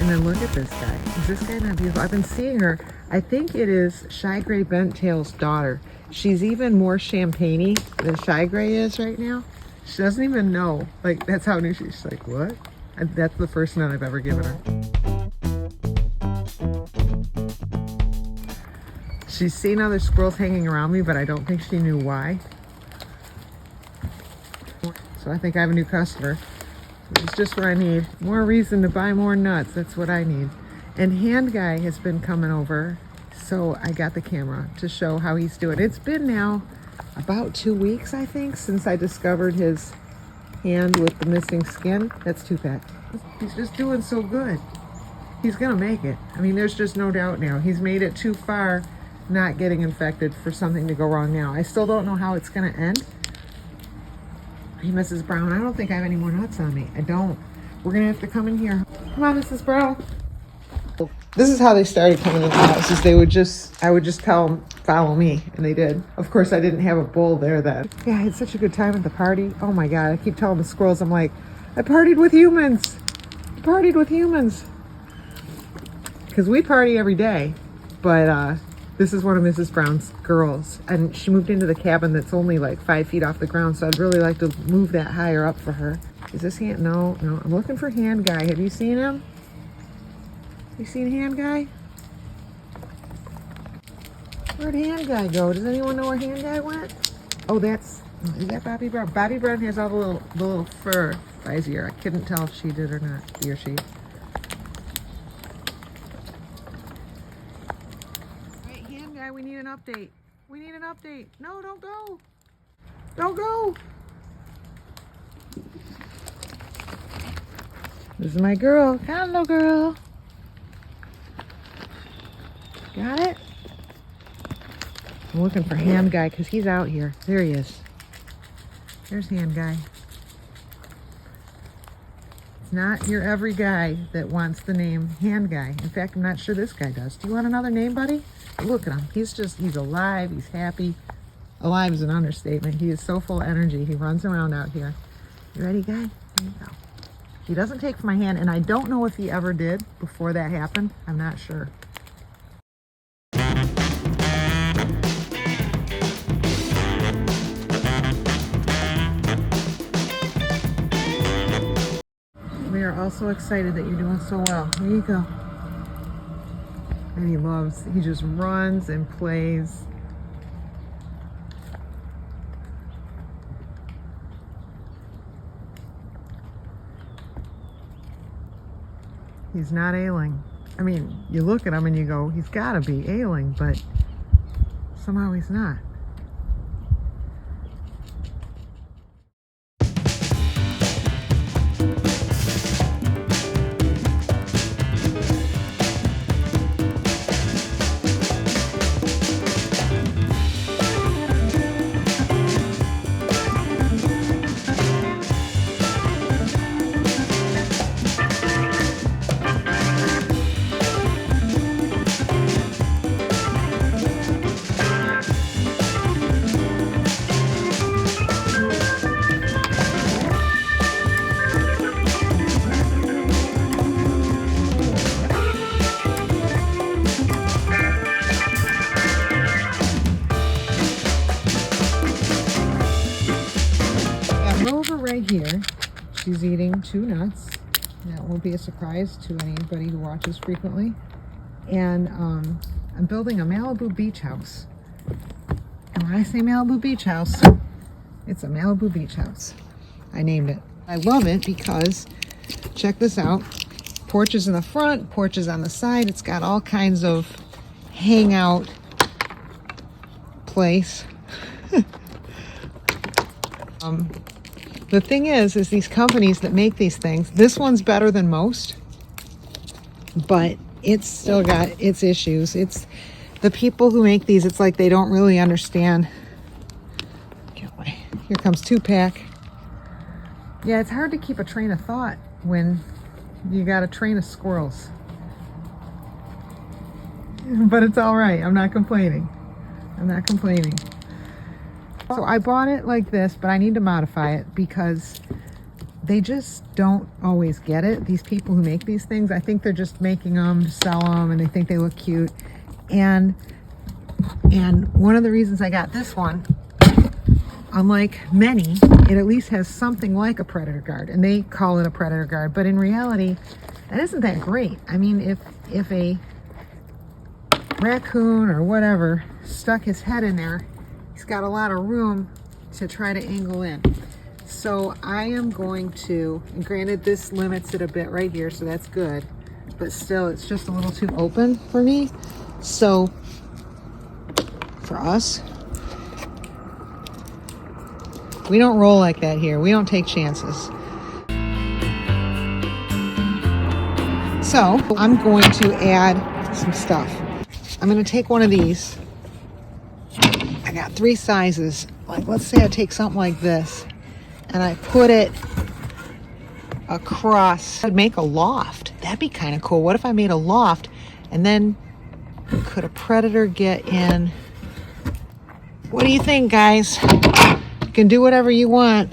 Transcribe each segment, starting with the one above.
And then look at this guy. Is this guy not beautiful? I've been seeing her. I think it is Shy Gray Bent-tail's daughter. She's even more champagne-y than Shy Gray is right now. She doesn't even know. Like, that's how new she's like, what? And that's the first nut I've ever given her. She's seen other squirrels hanging around me, but I don't think she knew why. So I think I have a new customer. It's just what I need. More reason to buy more nuts. That's what I need. And Hand Guy has been coming over, so I got the camera to show how he's doing. It's been now about 2 weeks, I think, since I discovered his hand with the missing skin. That's 2-pack. He's just doing so good. He's gonna make it. I mean, there's just no doubt now. He's made it too far not getting infected for something to go wrong now. I still don't know how it's gonna end. Hey, Mrs. Brown, I don't think I have any more nuts on me. I don't. We're gonna have to come in here. Come on, Mrs. Brown. This is how they started coming in the house, is I would just tell them, follow me, and they did. Of course, I didn't have a bull there then. Yeah, I had such a good time at the party. Oh my God, I keep telling the squirrels, I'm like, I partied with humans. I partied with humans. Because we party every day, but this is one of Mrs. Brown's girls, and she moved into the cabin that's only like 5 feet off the ground, so I'd really like to move that higher up for her. Is this Hand? No, I'm looking for Hand Guy. Have you seen him? You seen Hand Guy? Where'd Hand Guy go? Does anyone know where Hand Guy went? Oh, is that Bobby Brown? Bobby Brown has all the little fur by his ear. I couldn't tell if she did or not, he or she. We need an update. We need an update. No, don't go. Don't go. This is my girl. Hello, girl. Got it? I'm looking for Hand Guy because he's out here. There he is. There's Hand Guy. It's not your every guy that wants the name Hand Guy. In fact, I'm not sure this guy does. Do you want another name, buddy? Look at him. He's alive. He's happy. Alive is an understatement. He is so full of energy. He runs around out here. You ready, guy? There you go. He doesn't take from my hand, and I don't know if he ever did before that happened. I'm not sure. We are also excited that you're doing so well. There you go. And he just runs and plays. He's not ailing. I mean, you look at him and you go, he's gotta be ailing, but somehow he's not. Right here, she's eating 2 nuts. That won't be a surprise to anybody who watches frequently. And I'm building a Malibu beach house. And when I say Malibu beach house, it's a Malibu beach house. I named it. I love it because, check this out, porches in the front, porches on the side. It's got all kinds of hangout place. The thing is these companies that make these things, this one's better than most, but it's still got its issues. It's the people who make these, it's like they don't really understand. Here comes 2-pack. Yeah, it's hard to keep a train of thought when you got a train of squirrels. But it's all right. I'm not complaining. So I bought it like this, but I need to modify it because they just don't always get it. These people who make these things, I think they're just making them to sell them, and they think they look cute. And one of the reasons I got this one, unlike many, it at least has something like a predator guard, and they call it a predator guard, but in reality, that isn't that great. I mean, if a raccoon or whatever stuck his head in there, he's got a lot of room to try to angle in. So I am going to, and granted this limits it a bit right here, so that's good, but still it's just a little too open for me. So for us, we don't roll like that here. We don't take chances. So I'm going to add some stuff. I'm going to take one of these. I got 3 sizes. Like, let's say I take something like this and I put it across. I'd make a loft. That'd be kind of cool. What if I made a loft, and then could a predator get in? What do you think, guys? You can do whatever you want.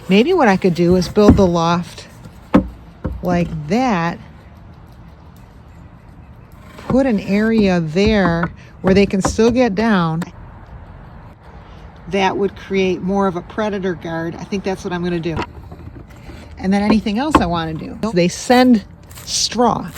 Maybe what I could do is build the loft like that, put an area there where they can still get down. That would create more of a predator guard. I think that's what I'm going to do. And then anything else I want to do. They send straw,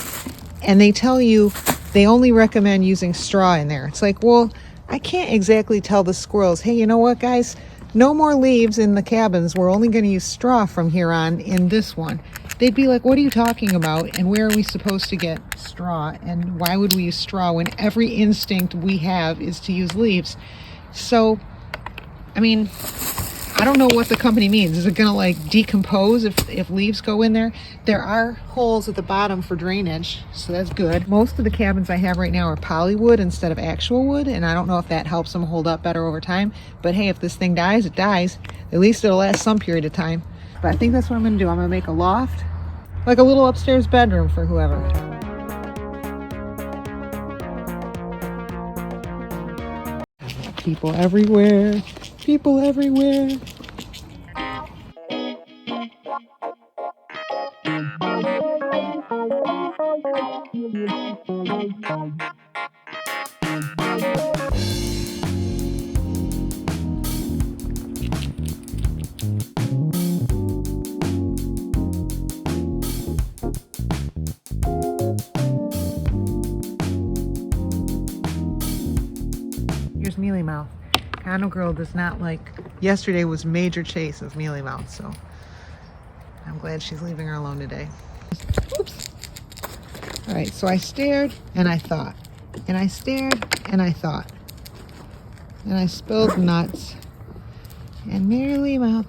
and they tell you they only recommend using straw in there. It's like, well, I can't exactly tell the squirrels, hey, you know what, guys? No more leaves in the cabins. We're only going to use straw from here on in this one. They'd be like, what are you talking about? And where are we supposed to get straw? And why would we use straw when every instinct we have is to use leaves? So, I mean, I don't know what the company means. Is it going to like decompose if leaves go in there? There are holes at the bottom for drainage, so that's good. Most of the cabins I have right now are polywood instead of actual wood, and I don't know if that helps them hold up better over time. But hey, if this thing dies, it dies. At least it'll last some period of time. But I think that's what I'm going to do. I'm going to make a loft, like a little upstairs bedroom for whoever. People everywhere. People everywhere. Here's Mealy Mouth. Condo Girl does not like. Yesterday was major chase of Mealy Mouth, so I'm glad she's leaving her alone today. Oops. All right, so I stared and I thought, and I stared and I thought, and I spilled nuts. And Mealy Mouth.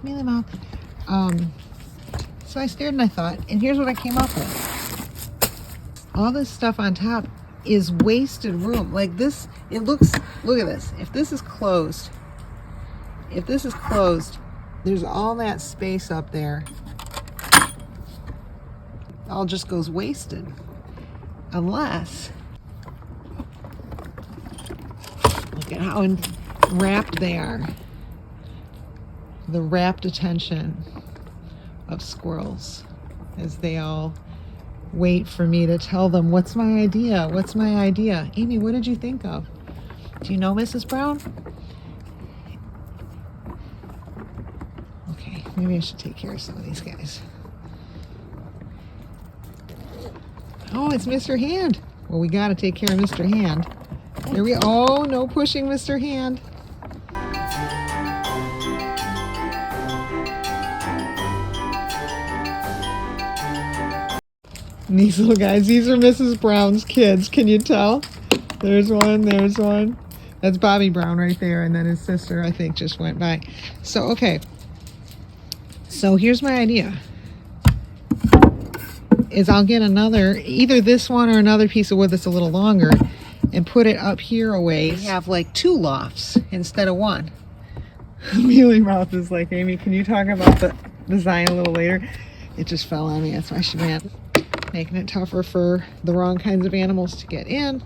So I stared and I thought, and here's what I came up with. All this stuff on top is wasted room. Like this, it looks, look at this. If this is closed, there's all that space up there. All just goes wasted. Unless, look at how wrapped they are. The rapt attention of squirrels as they all wait for me to tell them, what's my idea? What's my idea? Amy, what did you think of? Do you know Mrs. Brown? Okay, maybe I should take care of some of these guys. Oh, it's Mr. Hand. Well, we got to take care of Mr. Hand. There we go. Oh, no pushing Mr. Hand. And these little guys, these are Mrs. Brown's kids. Can you tell? There's one, there's one. That's Bobby Brown right there, and then his sister, I think, just went by. So, okay. So here's my idea. Is I'll get another, either this one or another piece of wood that's a little longer, and put it up here a ways. Have like 2 lofts instead of 1. Mealy Mouth is like, Amy, can you talk about the design a little later? It just fell on me. That's why she meant making it tougher for the wrong kinds of animals to get in.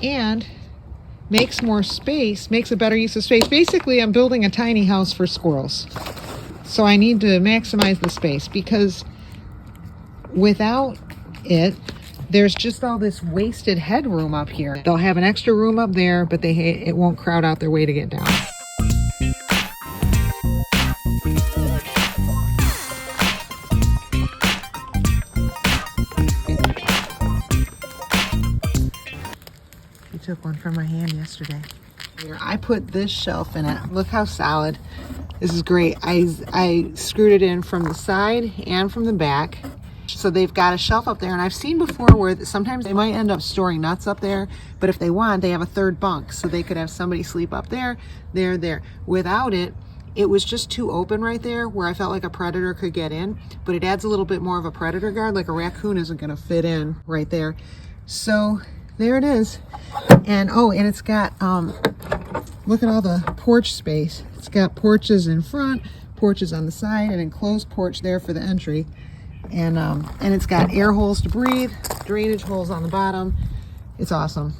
and makes more space, makes a better use of space. Basically, I'm building a tiny house for squirrels. So I need to maximize the space, because without it, there's just all this wasted headroom up here. They'll have an extra room up there, but it won't crowd out their way to get down. He took one from my hand yesterday. Here, I put this shelf in it. Look how solid. This is great. I screwed it in from the side and from the back. So they've got a shelf up there, and I've seen before where sometimes they might end up storing nuts up there, but if they want, they have a third bunk, so they could have somebody sleep up there, there. Without it, it was just too open right there where I felt like a predator could get in, but it adds a little bit more of a predator guard. Like a raccoon isn't gonna fit in right there. So there it is. And oh, and it's got, look at all the porch space. It's got porches in front, porches on the side, and enclosed porch there for the entry. And it's got air holes to breathe, drainage holes on the bottom. It's awesome.